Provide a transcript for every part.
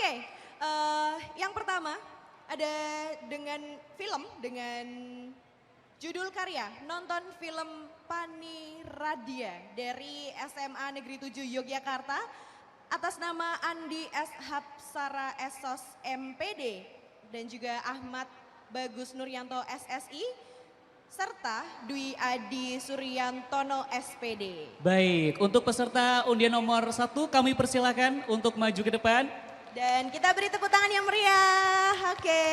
Oke, yang pertama ada dengan film dengan judul karya nonton film Pani Radia dari SMA Negeri 7 Yogyakarta atas nama Andi S. Hapsara Esos MPD dan juga Ahmad Bagus Nuryanto SSI serta Dwi Adi Suryantono SPD. Baik, untuk peserta undian nomor 1 kami persilakan untuk maju ke depan. Dan kita beri tepuk tangan yang meriah. Oke.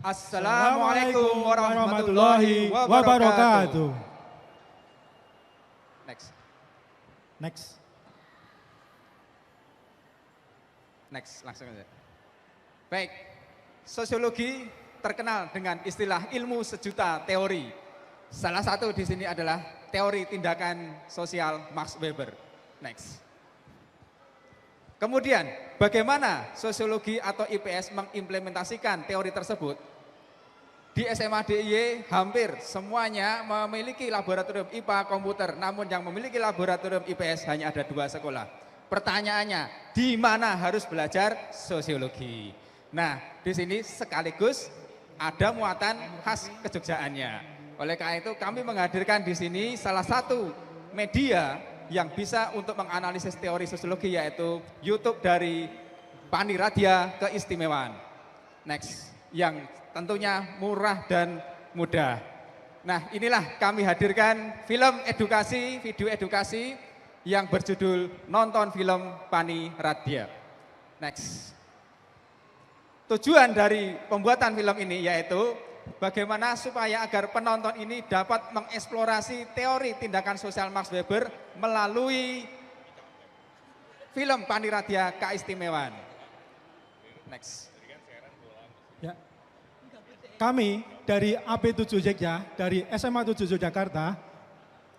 Assalamualaikum warahmatullahi wabarakatuh. Next, langsung aja. Baik, sosiologi terkenal dengan istilah ilmu sejuta teori. Salah satu di sini adalah teori tindakan sosial Max Weber. Next. Kemudian, bagaimana sosiologi atau IPS mengimplementasikan teori tersebut? Di SMA DIY hampir semuanya memiliki laboratorium IPA komputer, namun yang memiliki laboratorium IPS hanya ada 2 sekolah. Pertanyaannya, di mana harus belajar sosiologi? Nah, di sini sekaligus ada muatan khas kejogjaannya. Oleh karena itu kami menghadirkan di sini salah satu media yang bisa untuk menganalisis teori sosiologi yaitu YouTube dari Pani Radia Keistimewaan. Next, yang tentunya murah dan mudah. Nah, inilah kami hadirkan film edukasi, video edukasi yang berjudul Nonton Film Pani Radia. Next. Tujuan dari pembuatan film ini yaitu bagaimana supaya agar penonton ini dapat mengeksplorasi teori tindakan sosial Max Weber melalui film Pani Radia Keistimewaan. Next. Ya. Kami dari AP7 Jogja, dari SMA 7 Yogyakarta,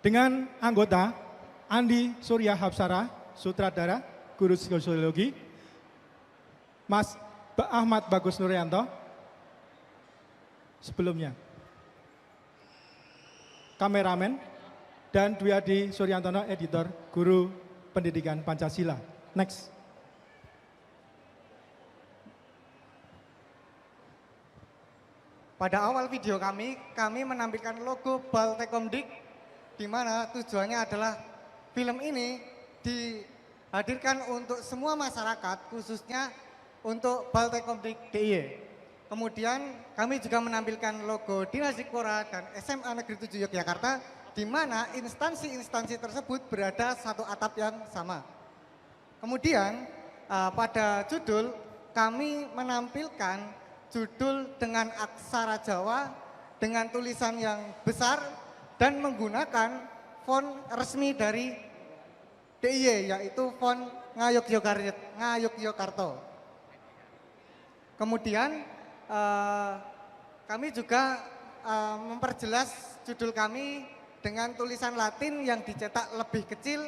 dengan anggota Andi Surya Hapsara, sutradara, guru sosiologi, Mas Ahmad Bagus Nuryanto, sebelumnya kameramen, dan Dwi Adi Suryantono, editor, guru pendidikan Pancasila. Next. Pada awal video kami menampilkan logo Baltekomdik, di mana tujuannya adalah film ini dihadirkan untuk semua masyarakat, khususnya untuk Baltekomdik DIY. Kemudian kami juga menampilkan logo Dinas Dikpora dan SMA Negeri 7 Yogyakarta, di mana instansi-instansi tersebut berada satu atap yang sama. Kemudian pada judul kami menampilkan judul dengan aksara Jawa dengan tulisan yang besar dan menggunakan font resmi dari DIY, yaitu font Ngayogyakarta. Kemudian kami juga memperjelas judul kami dengan tulisan Latin yang dicetak lebih kecil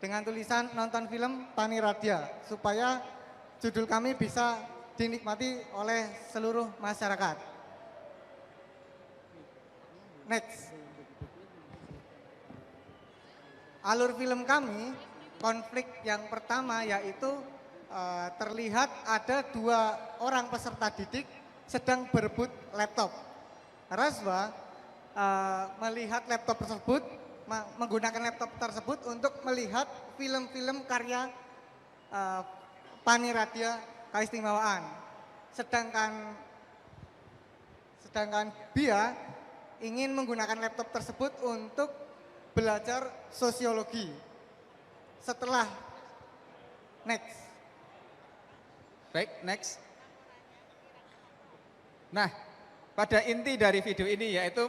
dengan tulisan Nonton Film Pani Radia, supaya judul kami bisa dinikmati oleh seluruh masyarakat. Next. Alur film kami, konflik yang pertama yaitu terlihat ada 2 orang peserta didik sedang berebut laptop. Razwa melihat laptop tersebut, menggunakan laptop tersebut untuk melihat film-film karya Pani Radia Keistimewaan. Sedangkan Bia ingin menggunakan laptop tersebut untuk belajar sosiologi. Setelah next. Baik, next. Nah, pada inti dari video ini yaitu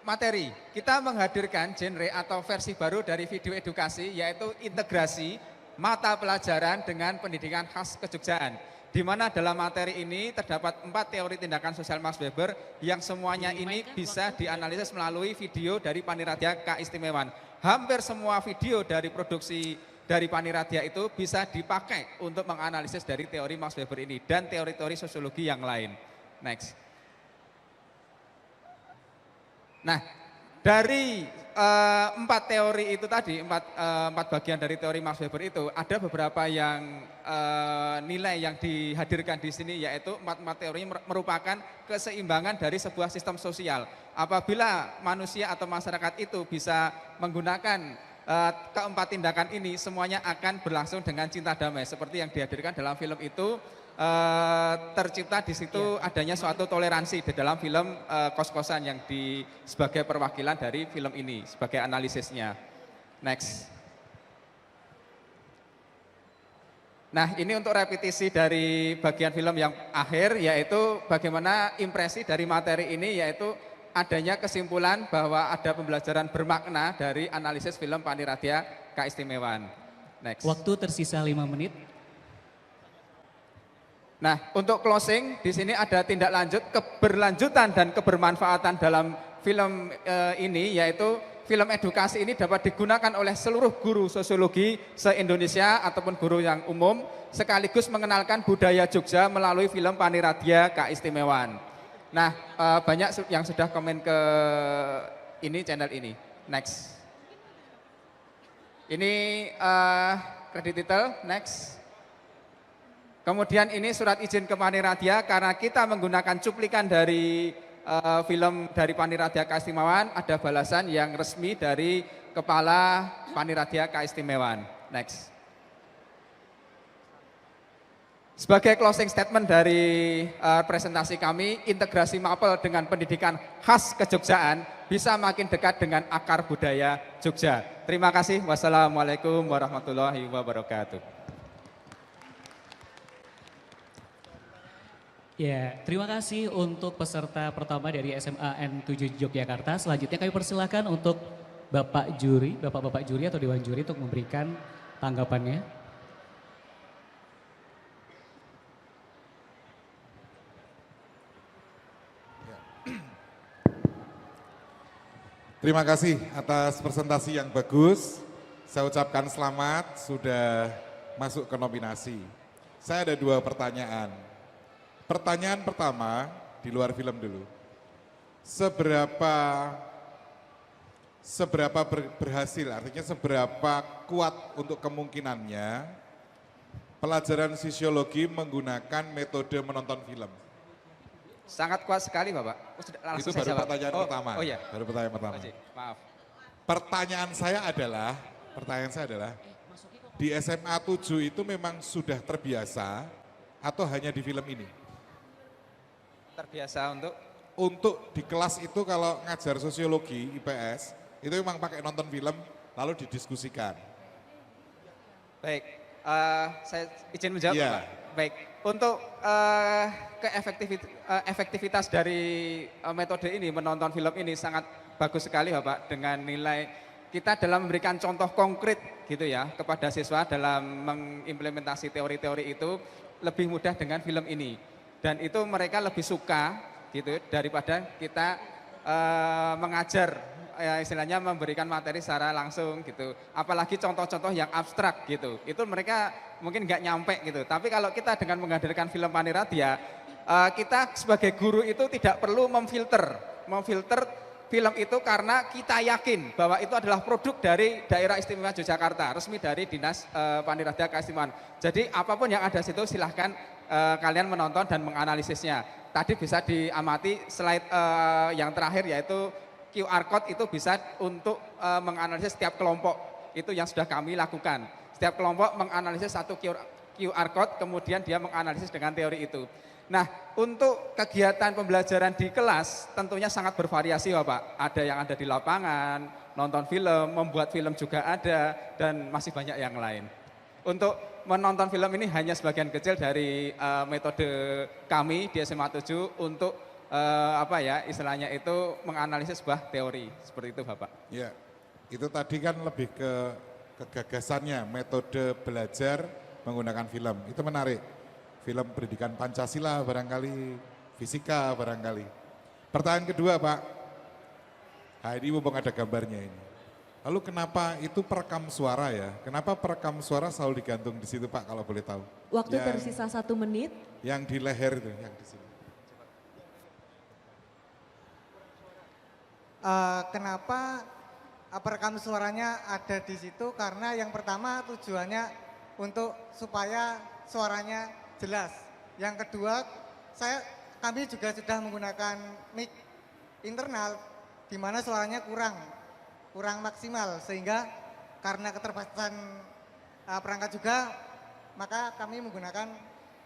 materi. Kita menghadirkan genre atau versi baru dari video edukasi yaitu integrasi mata pelajaran dengan pendidikan khas kejogjaan. Di mana dalam materi ini terdapat 4 teori tindakan sosial Max Weber yang semuanya ini bisa dianalisis melalui video dari Pani Radia Keistimewaan. Hampir semua video dari produksi dari Paniradia itu bisa dipakai untuk menganalisis dari teori Max Weber ini dan teori-teori sosiologi yang lain. Next. Nah, dari empat teori itu tadi, empat bagian dari teori Max Weber itu, ada beberapa yang nilai yang dihadirkan di sini, yaitu empat teori merupakan keseimbangan dari sebuah sistem sosial. Apabila manusia atau masyarakat itu bisa menggunakan keempat tindakan ini, semuanya akan berlangsung dengan cinta damai. Seperti yang dihadirkan dalam film itu, tercipta di situ adanya suatu toleransi di dalam film Kos-kosan yang sebagai perwakilan dari film ini, sebagai analisisnya. Next. Nah, ini untuk repetisi dari bagian film yang akhir, yaitu bagaimana impresi dari materi ini, yaitu adanya kesimpulan bahwa ada pembelajaran bermakna dari analisis film Paniradia Keistimewaan. Next. Waktu tersisa 5 menit. Nah, untuk closing, di sini ada tindak lanjut, keberlanjutan dan kebermanfaatan dalam film ini, yaitu film edukasi ini dapat digunakan oleh seluruh guru sosiologi se-Indonesia ataupun guru yang umum, sekaligus mengenalkan budaya Jogja melalui film Paniradia Keistimewaan. Nah, banyak yang sudah komen ke ini, channel ini. Next. Ini kredit titel, next. Kemudian ini surat izin ke Paniradia, karena kita menggunakan cuplikan dari film dari Paniradia Keistimewaan, ada balasan yang resmi dari Kepala Paniradia Keistimewaan. Next. Sebagai closing statement dari presentasi kami, integrasi MAPEL dengan pendidikan khas Kejogjaan bisa makin dekat dengan akar budaya Jogja. Terima kasih. Wassalamualaikum warahmatullahi wabarakatuh. Ya, terima kasih untuk peserta pertama dari SMA N7 Yogyakarta. Selanjutnya kami persilakan untuk Bapak juri, Bapak-bapak juri atau Dewan Juri untuk memberikan tanggapannya. Terima kasih atas presentasi yang bagus. Saya ucapkan selamat sudah masuk ke nominasi. Saya ada 2 pertanyaan. Pertanyaan pertama, di luar film dulu. Seberapa berhasil, artinya seberapa kuat untuk kemungkinannya pelajaran sosiologi menggunakan metode menonton film? Sangat kuat sekali, Bapak. Itu baru pertanyaan pertama. Oh iya. Baru pertanyaan pertama. Maaf. Pertanyaan saya adalah, di SMA 7 itu memang sudah terbiasa atau hanya di film ini? Terbiasa untuk di kelas itu kalau ngajar sosiologi IPS itu memang pakai nonton film lalu didiskusikan. Baik, saya izin menjawab, Pak. Baik, untuk efektivitas dari metode ini, menonton film ini sangat bagus sekali, Bapak, dengan nilai kita dalam memberikan contoh konkret gitu ya kepada siswa dalam mengimplementasi teori-teori itu lebih mudah dengan film ini. Dan itu mereka lebih suka gitu daripada kita mengajar, istilahnya memberikan materi secara langsung gitu. Apalagi contoh-contoh yang abstrak gitu. Itu mereka mungkin nggak nyampe gitu. Tapi kalau kita dengan menghadirkan film Paniradia, kita sebagai guru itu tidak perlu memfilter film itu karena kita yakin bahwa itu adalah produk dari Daerah Istimewa Yogyakarta, resmi dari Dinas Paniradia Keistimewaan. Jadi apapun yang ada situ silahkan kalian menonton dan menganalisisnya. Tadi bisa diamati slide yang terakhir, yaitu QR code itu bisa untuk menganalisis setiap kelompok. Itu yang sudah kami lakukan. Setiap kelompok menganalisis satu QR code, kemudian dia menganalisis dengan teori itu. Nah, untuk kegiatan pembelajaran di kelas tentunya sangat bervariasi, Bapak. Ada yang ada di lapangan, nonton film, membuat film juga ada, dan masih banyak yang lain. Untuk menonton film ini hanya sebagian kecil dari metode kami di SMA 7 untuk istilahnya itu menganalisis sebuah teori. Seperti itu, Bapak. Ya, itu tadi kan lebih ke gagasannya, metode belajar menggunakan film. Itu menarik. Film pendidikan Pancasila barangkali, fisika barangkali. Pertanyaan kedua, Pak. Nah, ini mumpung ada gambarnya ini. Lalu kenapa itu perekam suara ya? Kenapa perekam suara selalu digantung di situ Pak kalau boleh tahu? Waktu Yang- tersisa 1 menit. Yang di leher itu, yang di sini. Kenapa perekam suaranya ada di situ? Karena yang pertama tujuannya untuk supaya suaranya jelas. Yang kedua, kami juga sudah menggunakan mic internal di mana suaranya kurang maksimal, sehingga karena keterbatasan perangkat juga, maka kami menggunakan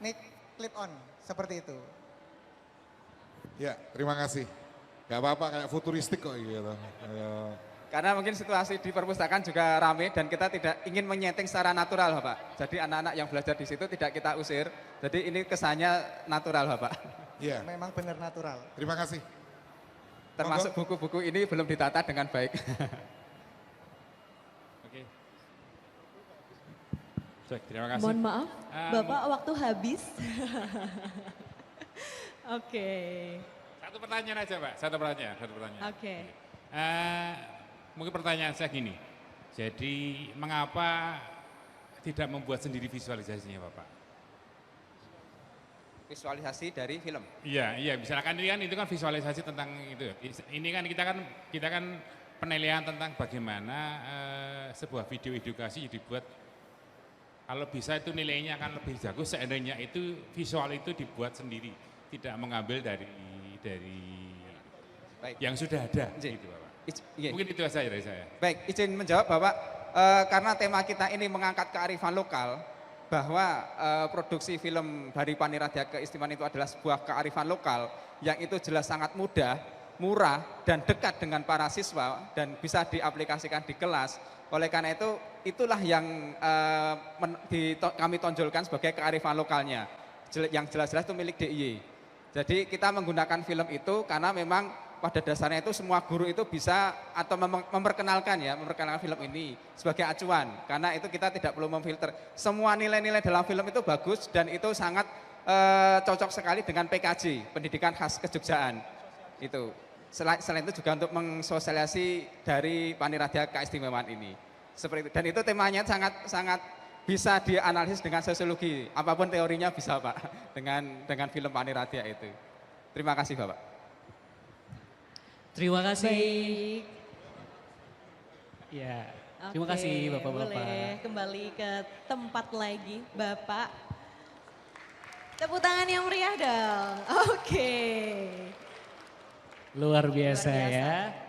mic clip on seperti itu. Ya, terima kasih. Gak apa-apa, kayak futuristik kok gitu. Karena mungkin situasi di perpustakaan juga rame dan kita tidak ingin menyeting secara natural Bapak. Jadi anak-anak yang belajar di situ tidak kita usir. Jadi ini kesannya natural Bapak. Iya, Memang benar natural. terima kasih. Termasuk buku-buku ini belum ditata dengan baik. Oke. Baik, terima kasih. Mohon maaf, Bapak waktu habis. Oke. Satu pertanyaan aja Pak, satu pertanyaan. Oke. Mungkin pertanyaan saya gini, jadi mengapa tidak membuat sendiri visualisasinya Bapak? Visualisasi dari film. Iya, misalkan ini kan itu kan visualisasi tentang itu. Ini kan kita kan penilaian tentang bagaimana sebuah video edukasi dibuat. Kalau bisa itu nilainya akan lebih bagus seandainya itu visual itu dibuat sendiri, tidak mengambil dari Baik. yang sudah ada Izin. gitu Bapak. Iya. Mungkin itu saja dari saya. Baik, izin menjawab Bapak, karena tema kita ini mengangkat kearifan lokal, bahwa produksi film dari Paniradia Keistimewaan itu adalah sebuah kearifan lokal yang itu jelas sangat mudah, murah, dan dekat dengan para siswa dan bisa diaplikasikan di kelas. Oleh karena itu, itulah yang kami tonjolkan sebagai kearifan lokalnya, yang jelas-jelas itu milik DIY. Jadi kita menggunakan film itu karena memang pada dasarnya itu semua guru itu bisa atau memperkenalkan film ini sebagai acuan. Karena itu kita tidak perlu memfilter. Semua nilai-nilai dalam film itu bagus dan itu sangat cocok sekali dengan PKJ, pendidikan khas Kejogjaan. Itu. Selain itu juga untuk mensosialisasi dari Paniradia Keistimewaan ini. Seperti itu. Dan itu temanya sangat bisa dianalisis dengan sosiologi. Apapun teorinya bisa Pak dengan film Paniradia itu. Terima kasih Bapak. Terima kasih. Baik. Ya, terima Oke, kasih Bapak-bapak. Boleh kembali ke tempat lagi, Bapak. Tepuk tangan yang meriah dong. Oke. Luar biasa Luar biasa. ya.